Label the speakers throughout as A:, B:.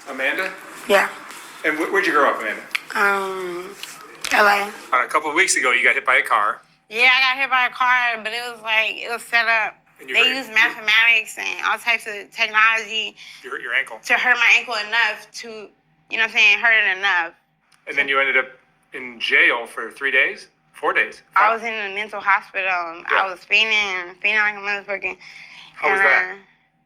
A: Amanda?
B: Yeah.
A: And where'd you grow up, Amanda?
B: LA.
A: A couple of weeks ago, you got hit by a car.
B: Yeah, I got hit by a car, but it was set up. They used mathematics and all types of technology.
A: You hurt your ankle.
B: To hurt my ankle enough to, you know what I'm saying, hurt it enough.
A: And then you ended up in jail for 3 days? 4 days?
B: I was in a mental hospital. Yeah. I was feeling like a motherfucker.
A: How was that?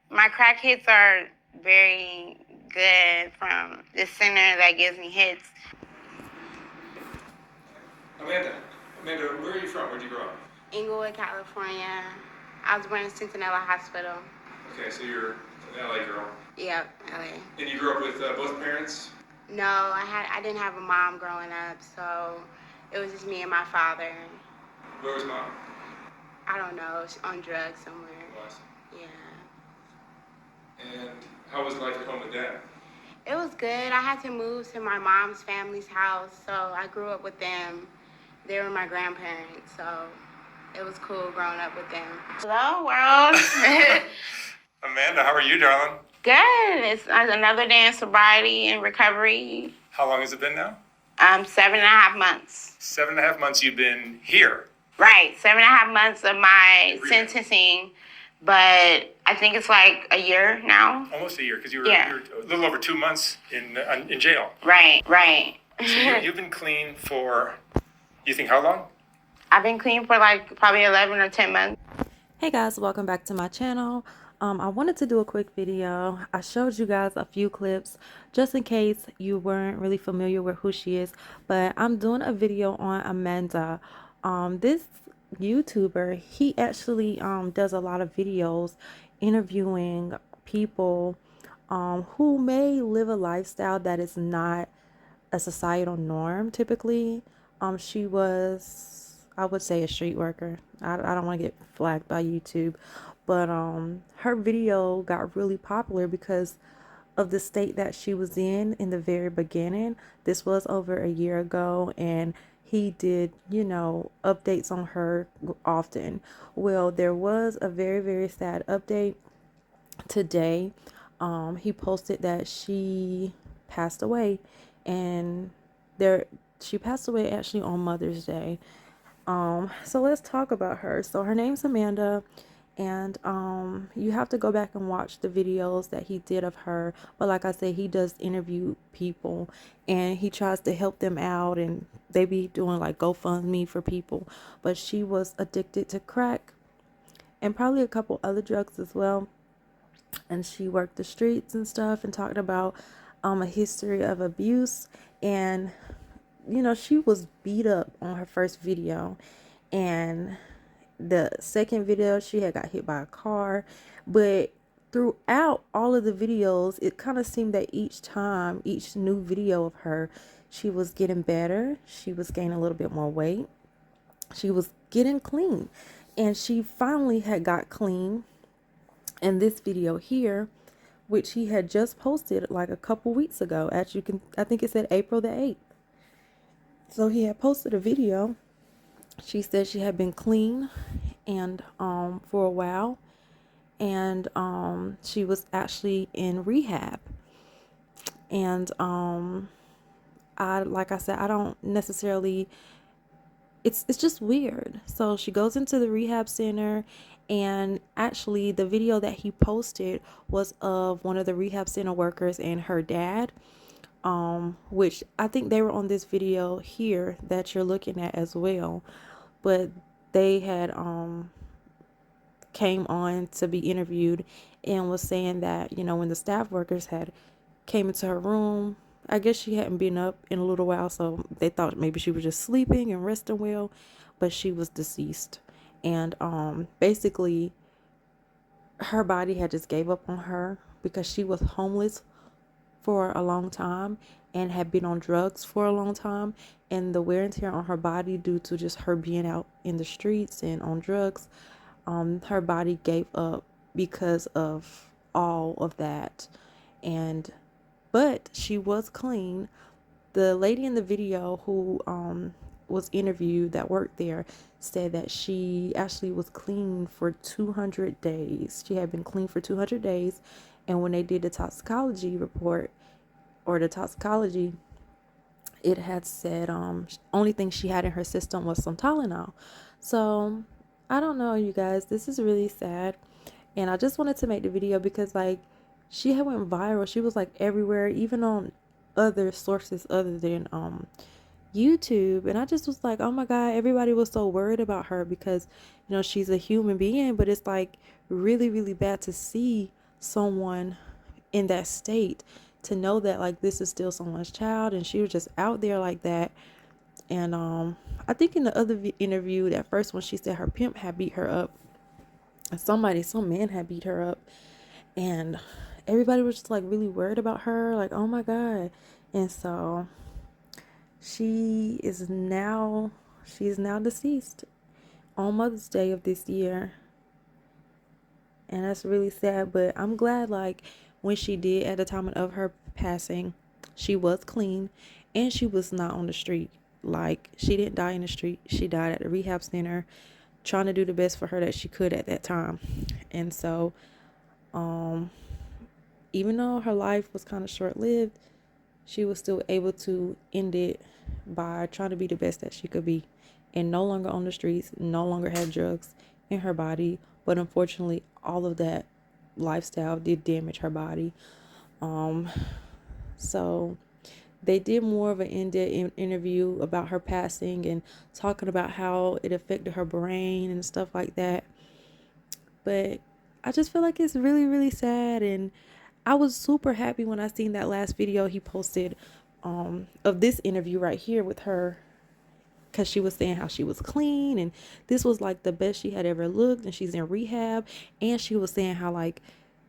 B: My crack hits are very good from this center that gives me hits.
A: Amanda, where are you from? Where'd you grow up?
B: Inglewood, California. I was born in Centinela Hospital.
A: Okay, so you're an LA girl.
B: Yep, LA.
A: And you grew up with both parents?
B: No, I didn't have a mom growing up, so it was just me and my father.
A: Where was mom?
B: I don't know, on drugs somewhere.
A: Was?
B: Yeah.
A: And how was life at home with dad?
B: It was good. I had to move to my mom's family's house, so I grew up with them. They were my grandparents, so it was cool growing up with them. Hello, world.
A: Amanda, how are you, darling?
B: Good. It's another day in sobriety and recovery.
A: How long has it been now?
B: 7.5 months.
A: 7.5 months you've been here?
B: Right. 7.5 months of my sentencing, but I think it's like a year now.
A: Almost a year, because you were a little over 2 months in jail.
B: Right.
A: So you've been clean for, you think how long?
B: I've been clean for like probably 11 or 10 months.
C: Hey guys, welcome back to my channel. I wanted to do a quick video. I showed you guys a few clips just in case you weren't really familiar with who she is, but I'm doing a video on Amanda. This YouTuber, he actually does a lot of videos interviewing people who may live a lifestyle that is not a societal norm typically. She was, I would say, a street worker. I don't want to get flagged by YouTube, but her video got really popular because of the state that she was in the very beginning. This was over a year ago, and he did, you know, updates on her often. Well, there was a very, very sad update today. He posted that she passed away, and she passed away actually on Mother's Day. So let's talk about her. So her name's Amanda, and you have to go back and watch the videos that he did of her. But like I said, he does interview people, and he tries to help them out, and they be doing like GoFundMe for people. But she was addicted to crack and probably a couple other drugs as well, and she worked the streets and stuff, and talked about a history of abuse. And you know, she was beat up on her first video, and the second video she had got hit by a car. But throughout all of the videos, it kind of seemed that each new video of her, she was getting better, she was gaining a little bit more weight, she was getting clean, and she finally had got clean in this video here, which he had just posted like a couple weeks ago. As you can, I think it said April the 8th. So he had posted a video. She said she had been clean and for a while, and she was actually in rehab. And like I said, I don't necessarily, it's just weird. So she goes into the rehab center, and actually the video that he posted was of one of the rehab center workers and her dad, which I think they were on this video here that you're looking at as well. But they had came on to be interviewed, and was saying that, you know, when the staff workers had came into her room, I guess she hadn't been up in a little while, so they thought maybe she was just sleeping and resting well, but she was deceased. And basically her body had just gave up on her because she was homeless for a long time and had been on drugs for a long time, and the wear and tear on her body due to just her being out in the streets and on drugs, her body gave up because of all of that. But she was clean. The lady in the video who was interviewed that worked there said that she actually was clean for 200 days. She had been clean for 200 days, and when they did the toxicology report, or the toxicology, it had said only thing she had in her system was some Tylenol. So I don't know, you guys, this is really sad, and I just wanted to make the video because like she had went viral. She was like everywhere, even on other sources other than YouTube. And I just was like, oh my God, everybody was so worried about her because, you know, she's a human being. But it's like really, really bad to see someone in that state, to know that like this is still someone's child and she was just out there like that. And I think in the other interview, that first one, she said her pimp had beat her up. Some man had beat her up. And everybody was just like really worried about her, like, oh my God. And so she's now deceased on Mother's Day of this year. And that's really sad, but I'm glad like when she did, at the time of her passing, she was clean and she was not on the street. Like, she didn't die in the street. She died at the rehab center, trying to do the best for her that she could at that time. And so even though her life was kind of short-lived, she was still able to end it by trying to be the best that she could be, and no longer on the streets, no longer had drugs in her body. But unfortunately, all of that lifestyle did damage her body. So they did more of an in-depth interview about her passing and talking about how it affected her brain and stuff like that. But I just feel like it's really, really sad. And I was super happy when I seen that last video he posted of this interview right here with her, because she was saying how she was clean and this was like the best she had ever looked, and she's in rehab. And she was saying how like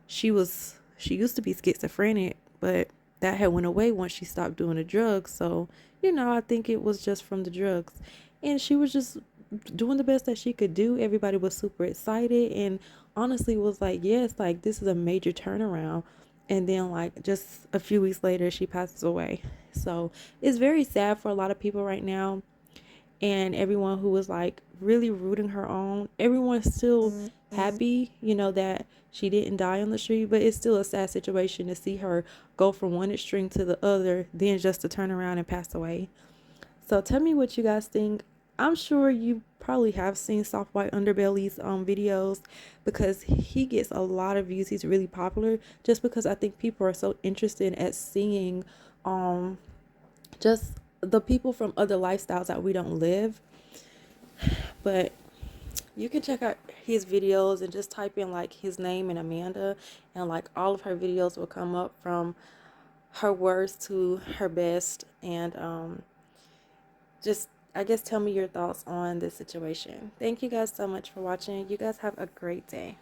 C: she used to be schizophrenic, but that had went away once she stopped doing the drugs. So, you know, I think it was just from the drugs. And she was just doing the best that she could do. Everybody was super excited and honestly was like, yes, like this is a major turnaround. And then like just a few weeks later, she passes away. So it's very sad for a lot of people right now. And everyone who was like really rooting her on, everyone's still happy, you know, that she didn't die on the street. But it's still a sad situation to see her go from one extreme to the other, then just to turn around and pass away. So tell me what you guys think. I'm sure you probably have seen Soft White Underbelly's videos, because he gets a lot of views. He's really popular just because I think people are so interested at seeing just the people from other lifestyles that we don't live. But you can check out his videos and just type in like his name and Amanda, and like all of her videos will come up from her worst to her best. And just, I guess, tell me your thoughts on this situation. Thank you guys so much for watching. You guys have a great day.